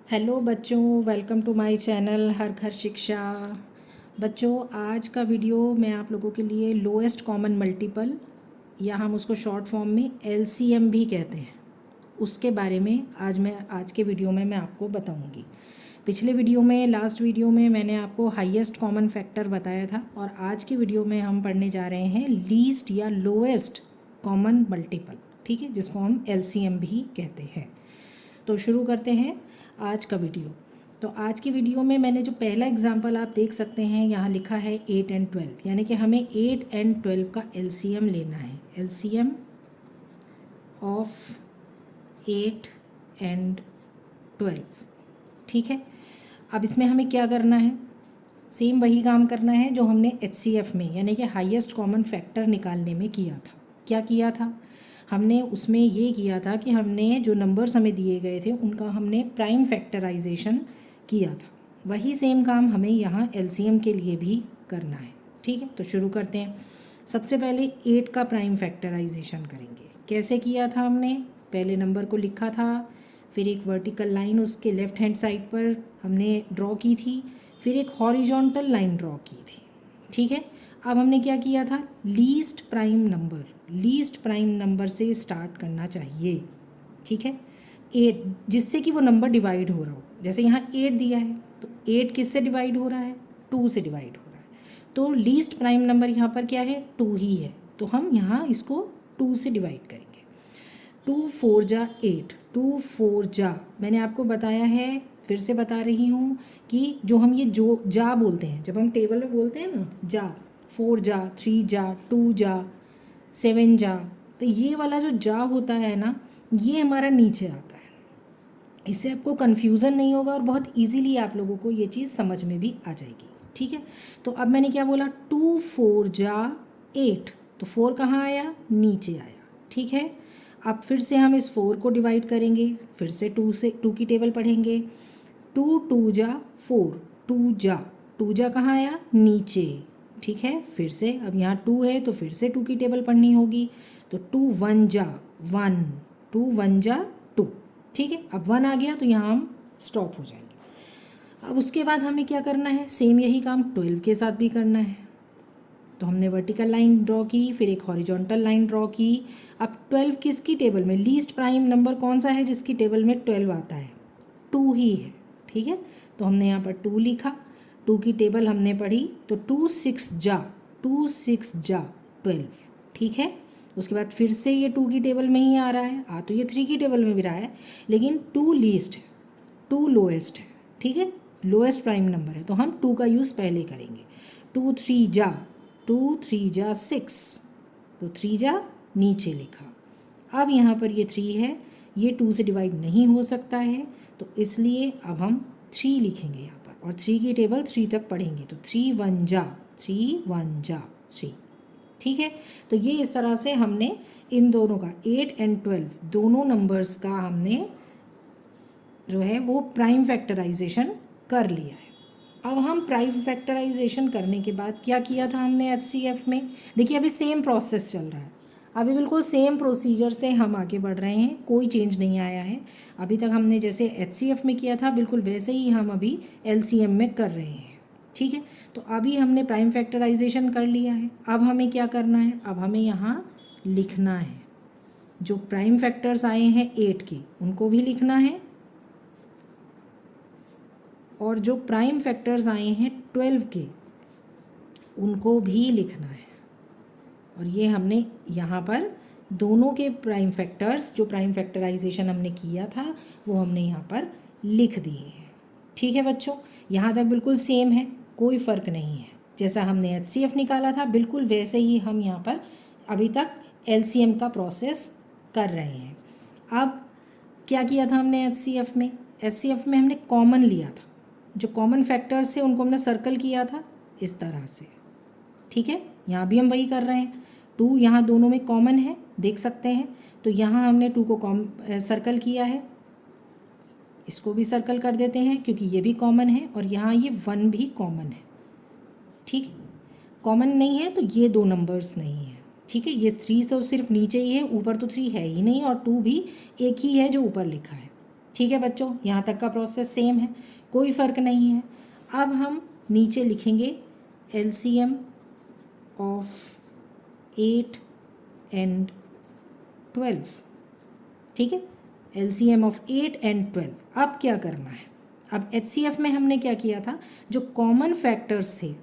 Hello बच्चों, welcome to my channel हर घर शिक्षा। बच्चों, आज का वीडियो मैं आप लोगों के लिए लोएस्ट कॉमन मल्टीपल या हम उसको शॉर्ट फॉर्म में एलसीएम भी कहते हैं, उसके बारे में आज के वीडियो में मैं आपको बताऊंगी। पिछले वीडियो में, लास्ट वीडियो में मैंने आपको हाईएस्ट कॉमन फैक्टर बताया था और आज की वीडियो में हम पढ़ने जा रहे हैं लीस्ट या लोएस्ट कॉमन मल्टीपल, ठीक है, जिसको हम एलसीएम भी कहते हैं। तो शुरू करते हैं आज का वीडियो। तो आज की वीडियो में मैंने जो पहला एग्जांपल आप देख सकते हैं, यहाँ लिखा है 8 एंड 12, यानी कि हमें 8 एंड 12 का एलसीएम लेना है। एलसीएम ऑफ 8 एंड 12, ठीक है। अब इसमें हमें क्या करना है? सेम वही काम करना है जो हमने एचसीएफ में, यानी कि हाईएस्ट कॉमन फैक्टर निकालने में किया था। क्या किया था हमने? उसमें ये किया था कि हमने जो नंबर्स हमें दिए गए थे उनका हमने प्राइम फैक्टराइजेशन किया था। वही सेम काम हमें यहाँ एलसीएम के लिए भी करना है, ठीक है। तो शुरू करते हैं। सबसे पहले 8 का प्राइम फैक्टराइजेशन करेंगे। कैसे किया था हमने? पहले नंबर को लिखा था, फिर एक वर्टिकल लाइन उसके लेफ़्ट हैंड साइड पर हमने ड्रॉ की थी, फिर एक हॉरिजॉन्टल लाइन ड्रॉ की थी, ठीक है। अब हमने क्या किया था? लीस्ट प्राइम नंबर से स्टार्ट करना चाहिए, ठीक है। 8, जिससे कि वो नंबर डिवाइड हो रहा हो। जैसे यहाँ 8 दिया है तो 8 किससे डिवाइड हो रहा है? 2 से डिवाइड हो रहा है। तो लीस्ट प्राइम नंबर यहाँ पर क्या है? 2 ही है, तो हम यहाँ इसको 2 से डिवाइड करेंगे। 2 4 जा 8, 2 4 जा, मैंने आपको बताया है, फिर से बता रही हूँ कि जो हम ये जो जा बोलते हैं, जब हम टेबल में बोलते हैं ना, जा 4 जा 3 जा 2 जा 7 जा, तो ये वाला जो जा होता है ना, ये हमारा नीचे आता है। इससे आपको कन्फ्यूज़न नहीं होगा और बहुत इजीली आप लोगों को ये चीज़ समझ में भी आ जाएगी, ठीक है। तो अब मैंने क्या बोला? 2 4 जा 8, तो 4 कहाँ आया? नीचे आया, ठीक है। अब फिर से हम इस 4 को डिवाइड करेंगे, फिर से 2 की टेबल पढ़ेंगे। 2 2 जा 4, 2 जा कहाँ आया? नीचे, ठीक है। फिर से अब यहाँ 2 है तो फिर से 2 की टेबल पढ़नी होगी। तो 2 1 जा 1, 2 1 जा 2, ठीक है। अब 1 आ गया तो यहाँ हम स्टॉप हो जाएंगे। अब उसके बाद हमें क्या करना है? सेम यही काम 12 के साथ भी करना है। तो हमने वर्टिकल लाइन ड्रॉ की, फिर एक हॉरिजॉन्टल लाइन ड्रॉ की। अब 12 किसकी टेबल में? लीस्ट प्राइम नंबर कौन सा है जिसकी टेबल में 12 आता है? 2 ही है, ठीक है। तो हमने यहाँ पर 2 लिखा, 2 की टेबल हमने पढ़ी, तो 2 6 जा 12, ठीक है। उसके बाद फिर से ये 2 की टेबल में ही आ रहा है, आ तो ये 3 की टेबल में भी रहा है, लेकिन 2 लीस्ट है, 2 लोएस्ट है, ठीक है। लोएस्ट प्राइम नंबर है तो हम 2 का यूज़ पहले करेंगे। 2 3 जा 6, तो 3 जा नीचे लिखा। अब यहाँ पर ये 3 है, ये 2 से डिवाइड नहीं हो सकता है, तो इसलिए अब हम 3 लिखेंगे यहाँ पर और 3 की टेबल 3 तक पढ़ेंगे। तो 3 1 जा 3, ठीक है। तो ये इस तरह से हमने इन दोनों का 8 एंड 12 दोनों नंबर्स का हमने जो है वो प्राइम फैक्टराइजेशन कर लिया है। अब हम प्राइम फैक्टराइजेशन करने के बाद क्या किया था हमने एचसीएफ में? देखिए अभी सेम प्रोसेस चल रहा है, अभी बिल्कुल सेम प्रोसीजर से हम आगे बढ़ रहे हैं, कोई चेंज नहीं आया है। अभी तक हमने जैसे एचसीएफ में किया था बिल्कुल वैसे ही हम अभी एलसीएम में कर रहे हैं, ठीक है। तो अभी हमने प्राइम फैक्टराइजेशन कर लिया है। अब हमें क्या करना है? अब हमें यहाँ लिखना है, जो प्राइम फैक्टर्स आए हैं 8 के उनको भी लिखना है, और जो प्राइम फैक्टर्स आए हैं 12 के उनको भी लिखना है। और ये हमने यहाँ पर दोनों के प्राइम फैक्टर्स, जो प्राइम फैक्टराइजेशन हमने किया था वो हमने यहाँ पर लिख दिए हैं, ठीक है बच्चों। यहाँ तक बिल्कुल सेम है, कोई फ़र्क नहीं है। जैसा हमने एचसीएफ निकाला था बिल्कुल वैसे ही हम यहाँ पर अभी तक एलसीएम का प्रोसेस कर रहे हैं। अब क्या किया था हमने एचसीएफ में? एचसीएफ में हमने कॉमन लिया था, जो कॉमन फैक्टर्स थे उनको हमने सर्कल किया था इस तरह से, ठीक है। यहाँ भी हम वही कर रहे हैं। 2 यहाँ दोनों में कॉमन है, देख सकते हैं। तो यहाँ हमने 2 को सर्कल किया है, इसको भी सर्कल कर देते हैं क्योंकि ये भी कॉमन है, और यहाँ ये 1 भी कॉमन है, ठीक है। कॉमन नहीं है तो ये 2 नंबर्स नहीं है, ठीक है। ये 3 तो सिर्फ नीचे ही है, ऊपर तो 3 है ही नहीं, और 2 भी एक ही है जो ऊपर लिखा है, ठीक है बच्चों, यहाँ तक का प्रोसेस सेम है, कोई फ़र्क नहीं है। अब हम नीचे लिखेंगे LCM ऑफ 8 एंड 12। ठीक है, LCM ऑफ 8 एंड 12। अब क्या करना है, अब HCF में हमने क्या किया था, जो कॉमन फैक्टर्स थे,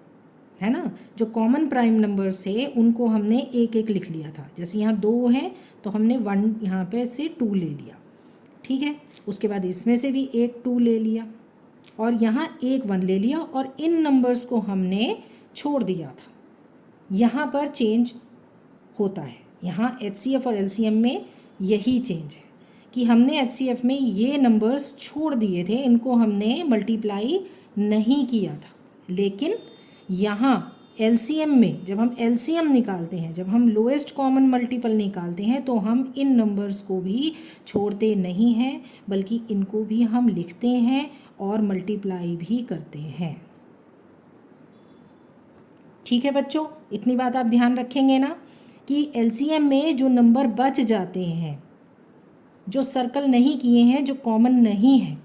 है ना, जो कॉमन प्राइम नंबर्स थे उनको हमने एक एक लिख लिया था। जैसे यहाँ 2 हैं तो हमने 1 यहाँ पे से 2 ले लिया। ठीक है, उसके बाद इसमें से भी एक 2 ले लिया और यहाँ एक 1 ले लिया और इन नंबर्स को हमने छोड़ दिया था। यहाँ पर चेंज होता है, यहाँ HCF और LCM में यही चेंज है कि हमने HCF में ये नंबर्स छोड़ दिए थे, इनको हमने मल्टीप्लाई नहीं किया था। लेकिन यहाँ LCM में जब हम LCM निकालते हैं, जब हम लोएस्ट कॉमन मल्टीपल निकालते हैं, तो हम इन नंबर्स को भी छोड़ते नहीं हैं, बल्कि इनको भी हम लिखते हैं और मल्टीप्लाई भी करते हैं। ठीक है बच्चों, इतनी बात आप ध्यान रखेंगे ना कि LCM में जो नंबर बच जाते हैं, जो सर्कल नहीं किए हैं, जो कॉमन नहीं है,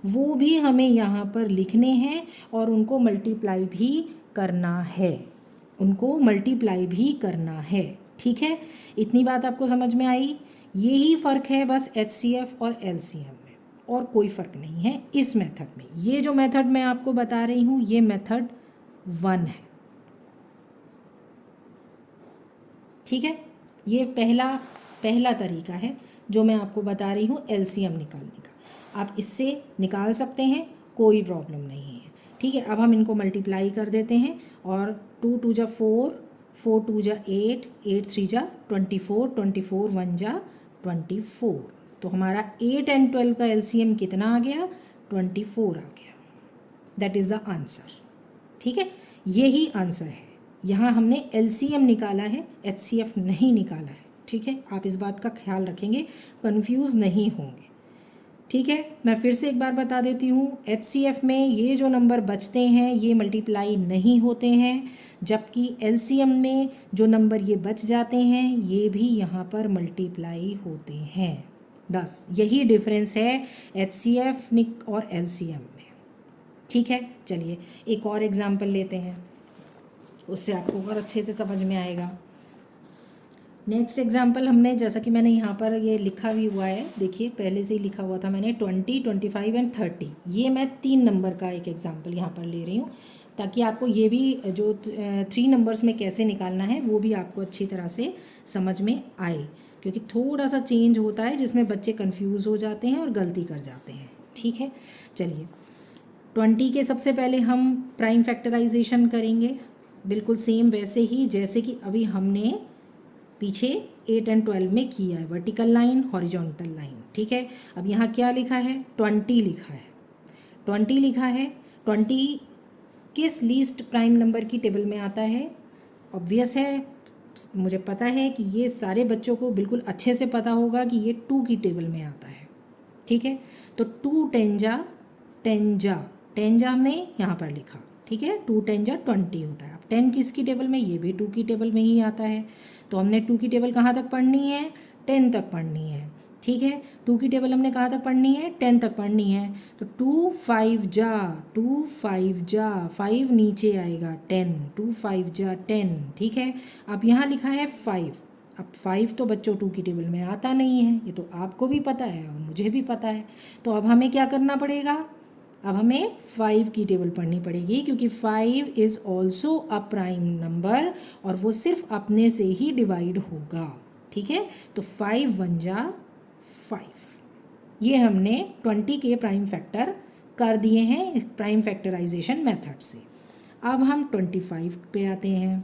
वो भी हमें यहाँ पर लिखने हैं और उनको मल्टीप्लाई भी करना है, उनको मल्टीप्लाई भी करना है। ठीक है, इतनी बात आपको समझ में आई। यही फ़र्क है बस HCF और LCM में, और कोई फ़र्क नहीं है इस मेथड में। ये जो मेथड मैं आपको बता रही हूँ ये मेथड 1 है। ठीक है, ये पहला तरीका है जो मैं आपको बता रही हूँ LCM निकालने का। आप इससे निकाल सकते हैं, कोई प्रॉब्लम नहीं है। ठीक है, अब हम इनको मल्टीप्लाई कर देते हैं और 2 2 जा 4, 4 2 जा 8, 8 3 जा 24, 24 1 जा 24। तो हमारा 8 एंड 12 का LCM कितना आ गया, 24 आ गया। That is the answer. ठीक है, यही आंसर है। यहाँ हमने LCM निकाला है, HCF नहीं निकाला है। ठीक है, आप इस बात का ख्याल रखेंगे, कंफ्यूज नहीं होंगे। ठीक है, मैं फिर से एक बार बता देती हूँ, HCF में ये जो नंबर बचते हैं ये मल्टीप्लाई नहीं होते हैं, जबकि LCM में जो नंबर ये बच जाते हैं ये भी यहाँ पर मल्टीप्लाई होते हैं। बस यही डिफरेंस है HCF और LCM में। ठीक है, चलिए एक और एग्जाम्पल लेते हैं, उससे आपको और अच्छे से समझ में आएगा। नेक्स्ट एग्जाम्पल हमने, जैसा कि मैंने यहाँ पर ये लिखा भी हुआ है, देखिए पहले से ही लिखा हुआ था मैंने 20, 25 एंड 30। ये मैं 3 नंबर का एक एग्जाम्पल यहाँ पर ले रही हूँ ताकि आपको ये भी जो 3 नंबर्स में कैसे निकालना है वो भी आपको अच्छी तरह से समझ में आए, क्योंकि थोड़ा सा चेंज होता है जिसमें बच्चे कन्फ्यूज़ हो जाते हैं और गलती कर जाते हैं। ठीक है, चलिए 20 के सबसे पहले हम प्राइम फैक्टराइजेशन करेंगे, बिल्कुल सेम वैसे ही जैसे कि अभी हमने पीछे 8 एंड 12 में किया है, वर्टिकल लाइन, हॉरिजॉन्टल लाइन। ठीक है, अब यहाँ क्या लिखा है, 20 लिखा है। 20 लिखा है, 20 किस लीस्ट प्राइम नंबर की टेबल में आता है? ऑब्वियस है, मुझे पता है कि ये सारे बच्चों को बिल्कुल अच्छे से पता होगा कि ये 2 की टेबल में आता है। ठीक है, तो 2 10 जा 10 जा, 10 जा हमने यहाँ पर लिखा। ठीक है, 2 10 जा 20 होता है। अब 10 किसकी टेबल में, ये भी 2 की टेबल में ही आता है। तो हमने 2 की टेबल कहाँ तक पढ़नी है, 10 तक पढ़नी है। ठीक है, 2 की टेबल हमने कहाँ तक पढ़नी है, 10 तक पढ़नी है। तो 2 5 जा 2 5 जा 5 नीचे आएगा 10, 2 5 जा 10। ठीक है, अब यहाँ लिखा है 5। अब 5 तो बच्चों 2 की टेबल में आता नहीं है, ये तो आपको भी पता है और मुझे भी पता है। तो अब हमें क्या करना पड़ेगा, अब हमें 5 की टेबल पढ़नी पड़ेगी, क्योंकि 5 is also a prime number और वो सिर्फ अपने से ही डिवाइड होगा। ठीक है, तो 5 1 जा 5। ये हमने 20 के प्राइम फैक्टर कर दिए हैं प्राइम फैक्टराइजेशन मेथड से। अब हम 25 पे आते हैं।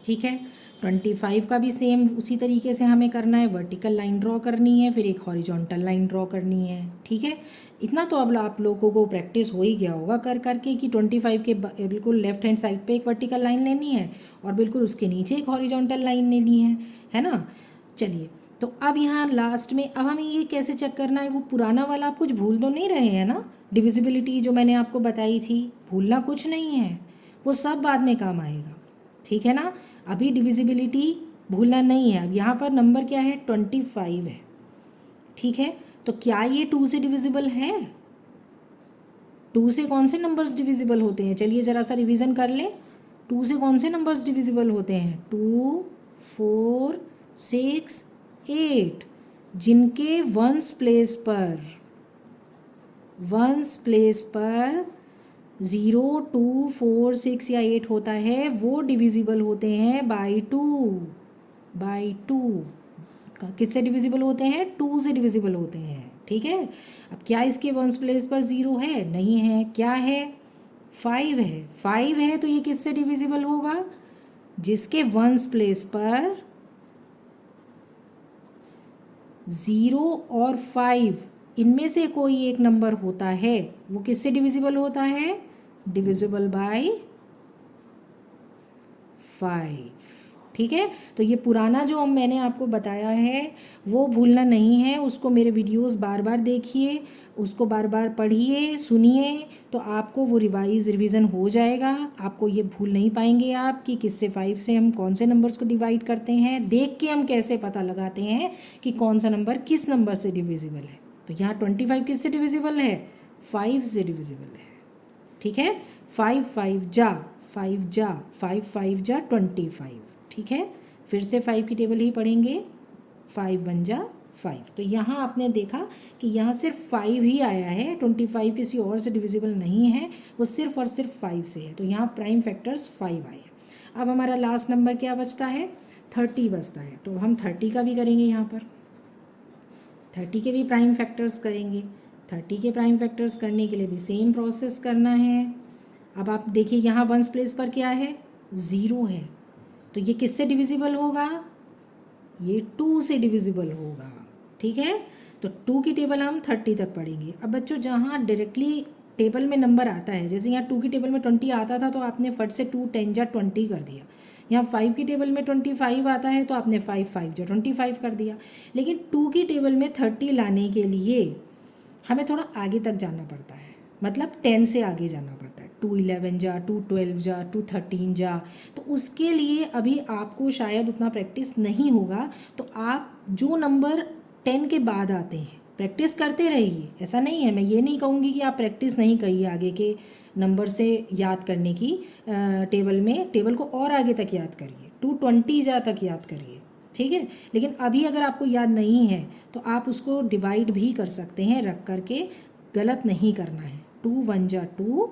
ठीक है, 25 का भी सेम उसी तरीके से हमें करना है, वर्टिकल लाइन ड्रॉ करनी है, फिर एक हॉरिजॉन्टल लाइन ड्रॉ करनी है। ठीक है, इतना तो अब आप लोगों को प्रैक्टिस हो ही गया होगा कर करके कि 25 के बिल्कुल लेफ्ट हैंड साइड पे एक वर्टिकल लाइन लेनी है और बिल्कुल उसके नीचे एक हॉरिजॉन्टल लाइन लेनी है ना। चलिए, तो अब यहाँ लास्ट में अब हमें ये कैसे चेक करना है, वो पुराना वाला आप कुछ भूल तो नहीं रहे हैं ना, डिविजिबिलिटी जो मैंने आपको बताई थी, भूलना कुछ नहीं है, वो सब बाद में काम आएगा। ठीक है ना, अभी डिविजिबिलिटी भूलना नहीं है। अब यहाँ पर नंबर क्या है, 25 है। ठीक है, तो क्या ये 2 से डिविजिबल है? 2 से कौन से नंबर्स डिविजिबल होते हैं? चलिए ज़रा सा रिवीजन कर लें। 2 से कौन से नंबर्स डिविजिबल होते हैं? 2, 4, 6, 8, जिनके वंस प्लेस पर 0, 2, 4, 6 या 8 होता है वो डिविजिबल होते हैं बाई 2। किससे डिविजिबल होते हैं? 2 से डिविजिबल होते हैं। ठीक है, अब क्या इसके वंस प्लेस पर 0 है? नहीं है। क्या है? 5 है। 5 है तो ये किससे डिविजिबल होगा? जिसके वंस प्लेस पर 0 और 5 इनमें से कोई एक नंबर होता है वो किससे डिविजिबल होता है? Divisible by 5। ठीक है, तो ये पुराना जो मैंने आपको बताया है वो भूलना नहीं है। उसको मेरे वीडियोस बार बार देखिए, उसको बार बार पढ़िए, सुनिए, तो आपको वो रिवीजन हो जाएगा। आपको ये भूल नहीं पाएंगे आप कि किससे 5 से हम कौन से नंबर्स को डिवाइड करते हैं। देख के हम कैसे पता लगाते हैं कि कौन सा नंबर किस नंबर से डिविजिबल है। तो यहाँ 25 किससे डिविजिबल है? 5 से डिविजिबल है। ठीक है, 5 5 जा 5 जा 5 5 जा 25। ठीक है, फिर से 5 की टेबल ही पढ़ेंगे। 5 1 जा 5। तो यहाँ आपने देखा कि यहाँ सिर्फ 5 ही आया है, 25 किसी और से डिविजिबल नहीं है, वो सिर्फ और सिर्फ 5 से है। तो यहाँ प्राइम फैक्टर्स 5 आए। अब हमारा लास्ट नंबर क्या बचता है? 30 बचता है। तो हम 30 का भी करेंगे। यहाँ पर 30 के भी प्राइम फैक्टर्स करेंगे। 30 के प्राइम फैक्टर्स करने के लिए भी सेम प्रोसेस करना है। अब आप देखिए यहाँ वंस प्लेस पर क्या है? 0 है। तो ये किससे डिविजिबल होगा? ये 2 से डिविजिबल होगा। ठीक है, तो 2 की टेबल हम 30 तक पढ़ेंगे। अब बच्चों जहाँ डायरेक्टली टेबल में नंबर आता है, जैसे यहाँ 2 की टेबल में 20 आता था तो आपने फट से 2 10 जा 20 कर दिया। यहाँ 5 की टेबल में 25 आता है तो आपने 5 5 जा 25 कर दिया। लेकिन 2 की टेबल में 30 लाने के लिए हमें थोड़ा आगे तक जाना पड़ता है, मतलब 10 से आगे जाना पड़ता है। 2 11 जा 2 12 जा 2 13 जा। तो उसके लिए अभी आपको शायद उतना प्रैक्टिस नहीं होगा। तो आप जो नंबर 10 के बाद आते हैं प्रैक्टिस करते रहिए। ऐसा नहीं है, मैं ये नहीं कहूँगी कि आप प्रैक्टिस नहीं करिए आगे के नंबर से याद करने की। टेबल को और आगे तक याद करिए, 220 जा तक याद करिए। ठीक है, लेकिन अभी अगर आपको याद नहीं है तो आप उसको डिवाइड भी कर सकते हैं रख करके। गलत नहीं करना है। 2 1 जा 2,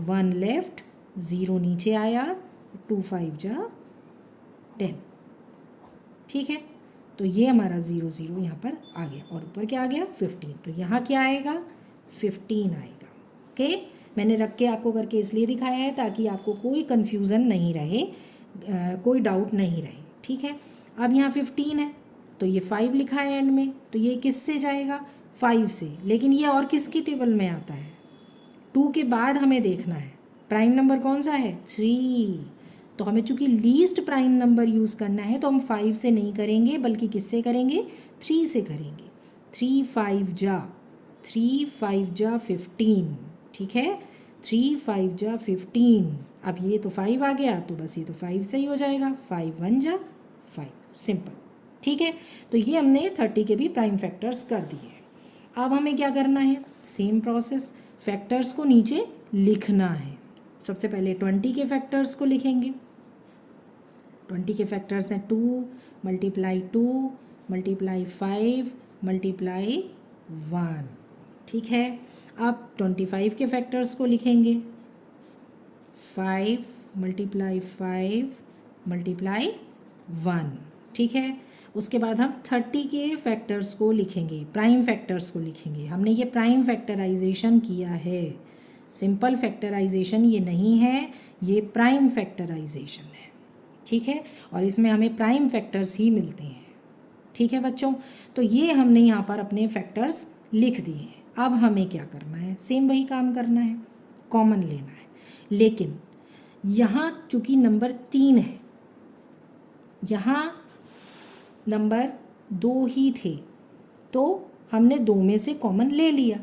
1 लेफ्ट, 0 नीचे आया, 2 5 जा 10। ठीक है, तो ये हमारा 0 0 यहाँ पर आ गया और ऊपर क्या आ गया? 15। तो यहाँ क्या आएगा? 15 आएगा। ओके, मैंने रख के आपको करके इसलिए दिखाया है ताकि आपको कोई कन्फ्यूज़न नहीं रहे, कोई डाउट नहीं रहे। ठीक है, अब यहाँ 15 है तो ये 5 लिखा है एंड में, तो ये किससे जाएगा? 5 से। लेकिन ये और किसकी टेबल में आता है? 2 के बाद हमें देखना है प्राइम नंबर कौन सा है? 3। तो हमें चूँकि लीस्ट प्राइम नंबर यूज़ करना है तो हम 5 से नहीं करेंगे बल्कि किससे करेंगे? 3 से करेंगे। 3 5 जा 15। ठीक है, 3 5 जा 15। अब ये तो 5 आ गया तो बस ये तो 5 से ही हो जाएगा। 5 1 जा 5, सिंपल। ठीक है, तो ये हमने 30 के भी प्राइम फैक्टर्स कर दिए। अब हमें क्या करना है? सेम प्रोसेस, फैक्टर्स को नीचे लिखना है। सबसे पहले 20 के फैक्टर्स को लिखेंगे। 20 के फैक्टर्स हैं 2 × 2 × 5 × 1। ठीक है, अब 25 के फैक्टर्स को लिखेंगे। 5 × 5 × 1। ठीक है, उसके बाद हम 30 के फैक्टर्स को लिखेंगे, प्राइम फैक्टर्स को लिखेंगे। हमने ये प्राइम फैक्टराइजेशन किया है, सिंपल फैक्टराइजेशन ये नहीं है, ये प्राइम फैक्टराइजेशन है। ठीक है, और इसमें हमें प्राइम फैक्टर्स ही मिलते हैं। ठीक है बच्चों, तो ये हमने यहाँ पर अपने फैक्टर्स लिख दिए हैं। अब हमें क्या करना है? सेम वही काम करना है, कॉमन लेना है। लेकिन यहाँ चूँकि नंबर 3 है, यहाँ नंबर 2 ही थे तो हमने 2 में से कॉमन ले लिया।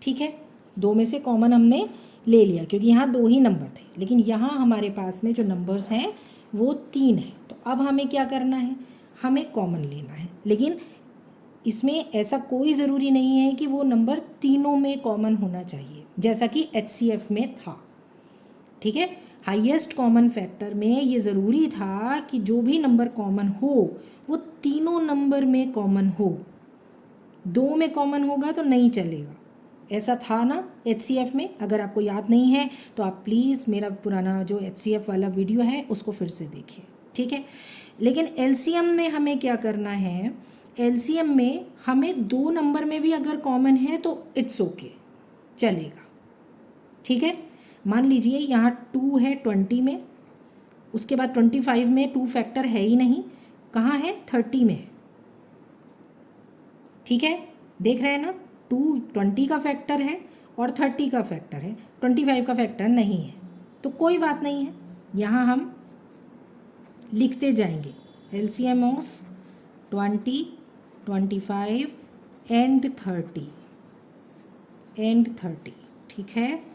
ठीक है, 2 में से कॉमन हमने ले लिया क्योंकि यहाँ 2 ही नंबर थे। लेकिन यहाँ हमारे पास में जो नंबर्स हैं वो 3 है। तो अब हमें क्या करना है? हमें कॉमन लेना है। लेकिन इसमें ऐसा कोई ज़रूरी नहीं है कि वो नंबर तीनों में कॉमन होना चाहिए, जैसा कि HCF में था। ठीक है, हाईएस्ट कॉमन फैक्टर में ये ज़रूरी था कि जो भी नंबर कॉमन हो वो तीनों नंबर में कॉमन हो, दो में कॉमन होगा तो नहीं चलेगा। ऐसा था ना HCF में? अगर आपको याद नहीं है तो आप प्लीज़ मेरा पुराना जो HCF वाला वीडियो है उसको फिर से देखिए। ठीक है, लेकिन LCM में हमें क्या करना है? LCM में हमें दो नंबर में भी अगर कॉमन है तो इट्स ओके, चलेगा। ठीक है, मान लीजिए यहाँ 2 है 20 में, उसके बाद 25 में 2 फैक्टर है ही नहीं, कहाँ है? 30 में। ठीक है, देख रहे हैं ना, 2 20 का फैक्टर है और 30 का फैक्टर है, 25 का फैक्टर नहीं है। तो कोई बात नहीं है, यहाँ हम लिखते जाएंगे LCM ऑफ 20, 25 एंड 30। ठीक है,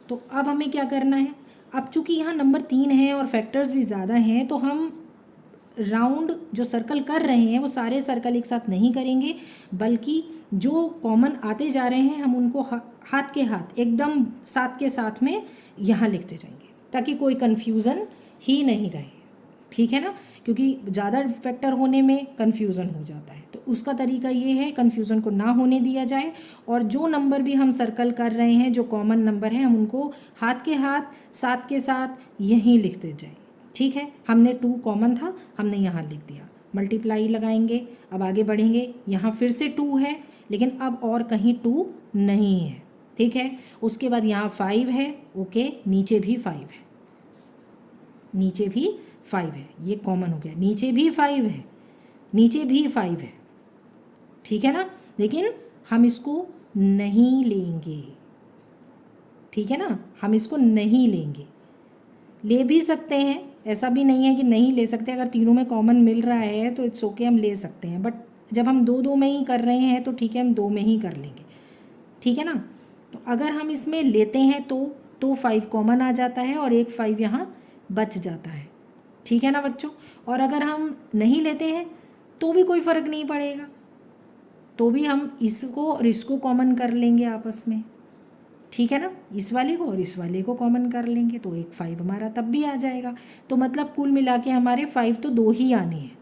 तो अब हमें क्या करना है? अब चूंकि यहाँ नंबर 3 है और फैक्टर्स भी ज़्यादा हैं तो हम राउंड जो सर्कल कर रहे हैं वो सारे सर्कल एक साथ नहीं करेंगे, बल्कि जो कॉमन आते जा रहे हैं हम उनको हाथ के हाथ एकदम साथ के साथ में यहाँ लिखते जाएंगे, ताकि कोई कन्फ्यूज़न ही नहीं रहे। ठीक है ना, क्योंकि ज़्यादा फैक्टर होने में कन्फ्यूज़न हो जाता है, तो उसका तरीका ये है कन्फ्यूज़न को ना होने दिया जाए, और जो नंबर भी हम सर्कल कर रहे हैं जो कॉमन नंबर है हम उनको हाथ के हाथ साथ के साथ यहीं लिखते जाएं। ठीक है, हमने 2 कॉमन था, हमने यहाँ लिख दिया, मल्टीप्लाई लगाएंगे, अब आगे बढ़ेंगे, यहाँ फिर से 2 है लेकिन अब और कहीं 2 नहीं है। ठीक है, उसके बाद यहाँ 5 है, ओके, नीचे भी 5 है, नीचे भी 5 है, ये कॉमन हो गया, नीचे भी 5 है, नीचे भी 5 है। ठीक है ना, लेकिन हम इसको नहीं लेंगे। ठीक है ना, हम इसको नहीं लेंगे, ले भी सकते हैं, ऐसा भी नहीं है कि नहीं ले सकते, अगर तीनों में कॉमन मिल रहा है तो इट्स ओके, हम ले सकते हैं, बट जब हम दो में ही कर रहे हैं तो ठीक है, हम 2 में ही कर लेंगे। ठीक है ना, तो अगर हम इसमें लेते हैं तो 5 कॉमन आ जाता है और एक 5 यहाँ बच जाता है। ठीक है ना बच्चों, और अगर हम नहीं लेते हैं तो भी कोई फ़र्क नहीं पड़ेगा, तो भी हम इसको और इसको कॉमन कर लेंगे आपस में। ठीक है ना, इस वाले को और इस वाले को कॉमन कर लेंगे तो एक 5 हमारा तब भी आ जाएगा। तो मतलब कुल मिला के हमारे 5 तो 2 ही आने हैं।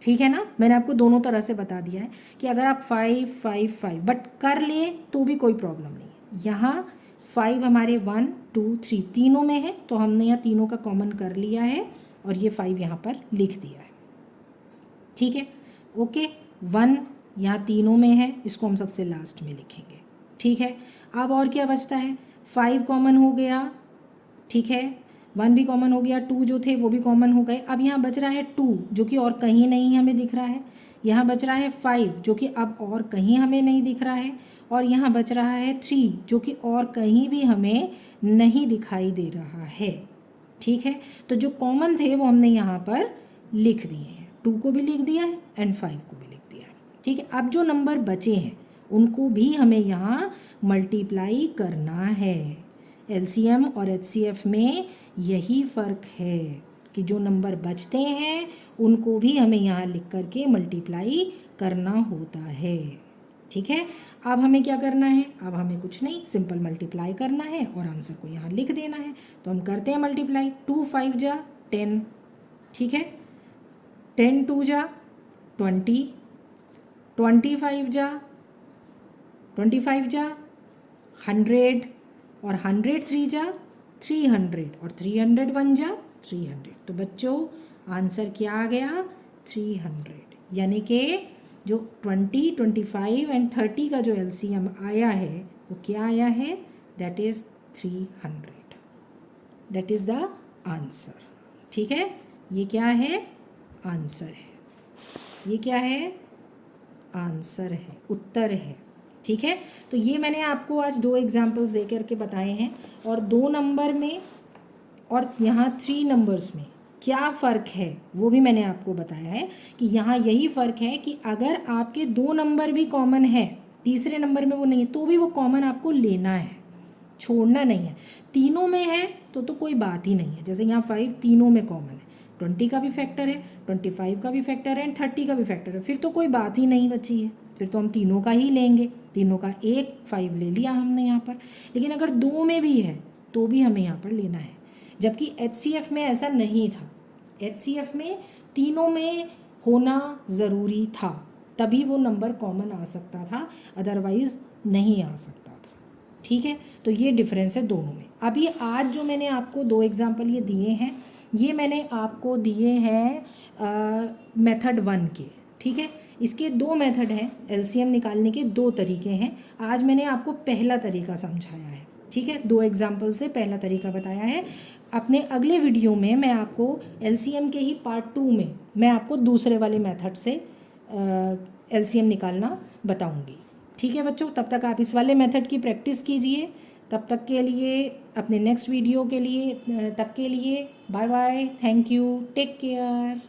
ठीक है ना, मैंने आपको दोनों तरह से बता दिया है कि अगर आप 5 5 5 बट कर लिए तो भी कोई प्रॉब्लम नहीं है। यहाँ 5 हमारे 1 2 3 तीनों में है, तो हमने यहाँ तीनों का कॉमन कर लिया है और ये 5 यहाँ पर लिख दिया है। ठीक है, ओके, 1 यहाँ तीनों में है, इसको हम सबसे लास्ट में लिखेंगे। ठीक है, अब और क्या बचता है? 5 कॉमन हो गया, ठीक है, 1 भी कॉमन हो गया, 2 जो थे वो भी कॉमन हो गए। अब यहाँ बच रहा है 2 जो कि और कहीं नहीं हमें दिख रहा है, यहाँ बच रहा है 5 जो कि अब और कहीं हमें नहीं दिख रहा है, और यहाँ बच रहा है 3 जो कि और कहीं भी हमें नहीं दिखाई दे रहा है। ठीक है, तो जो कॉमन थे वो हमने यहाँ पर लिख दिए हैं, 2 को भी लिख दिया है एंड 5 को भी लिख दिया है। ठीक है, अब जो नंबर बचे हैं उनको भी हमें यहाँ मल्टीप्लाई करना है। LCM और HCF में यही फ़र्क है कि जो नंबर बचते हैं उनको भी हमें यहाँ लिख करके मल्टीप्लाई करना होता है। ठीक है, अब हमें क्या करना है? अब हमें कुछ नहीं, सिंपल मल्टीप्लाई करना है और आंसर को यहाँ लिख देना है। तो हम करते हैं मल्टीप्लाई, 2 5 जा 10, ठीक है, 10 2 जा 20, 25 जा 100, और 100 3 जा 300, और 300 1 जा 300। तो बच्चों आंसर क्या आ गया? 300। यानी कि जो 20 25 एंड 30 का जो LCM आया है वो क्या आया है? That is 300। That is the answer. ठीक है, ये क्या है? आंसर है। ये क्या है? आंसर है, उत्तर है। ठीक है, तो ये मैंने आपको आज 2 एग्जाम्पल्स दे करके बताए हैं, और 2 नंबर में और यहाँ 3 नंबर्स में क्या फ़र्क है वो भी मैंने आपको बताया है कि यहाँ यही फ़र्क है कि अगर आपके 2 नंबर भी कॉमन है, तीसरे नंबर में वो नहीं है, तो भी वो कॉमन आपको लेना है, छोड़ना नहीं है। तीनों में है तो कोई बात ही नहीं है, जैसे यहाँ 5 तीनों में कॉमन है, 20 का भी फैक्टर है, 25 का भी फैक्टर है एंड 30 का भी फैक्टर है। फिर तो कोई बात ही नहीं बची है, फिर तो हम तीनों का ही लेंगे। तीनों का एक 5 ले लिया हमने यहाँ पर। लेकिन अगर 2 में भी है तो भी हमें यहाँ पर लेना है, जबकि HCF में ऐसा नहीं था। HCF में तीनों में होना ज़रूरी था, तभी वो नंबर कॉमन आ सकता था, अदरवाइज़ नहीं आ सकता था। ठीक है, तो ये डिफरेंस है दोनों में। अभी आज जो मैंने आपको 2 एग्जांपल ये दिए हैं, ये मैंने आपको दिए हैं मेथड 1 के। ठीक है, इसके 2 मेथड हैं, LCM निकालने के 2 तरीके हैं। आज मैंने आपको पहला तरीका समझाया है। ठीक है, 2 एग्जाम्पल से पहला तरीका बताया है। अपने अगले वीडियो में मैं आपको LCM के ही पार्ट 2 में मैं आपको दूसरे वाले मेथड से LCM निकालना बताऊंगी। ठीक है बच्चों, तब तक आप इस वाले मेथड की प्रैक्टिस कीजिए। तब तक के लिए, अपने नेक्स्ट वीडियो के लिए, तक के लिए bye bye, thank you, take care.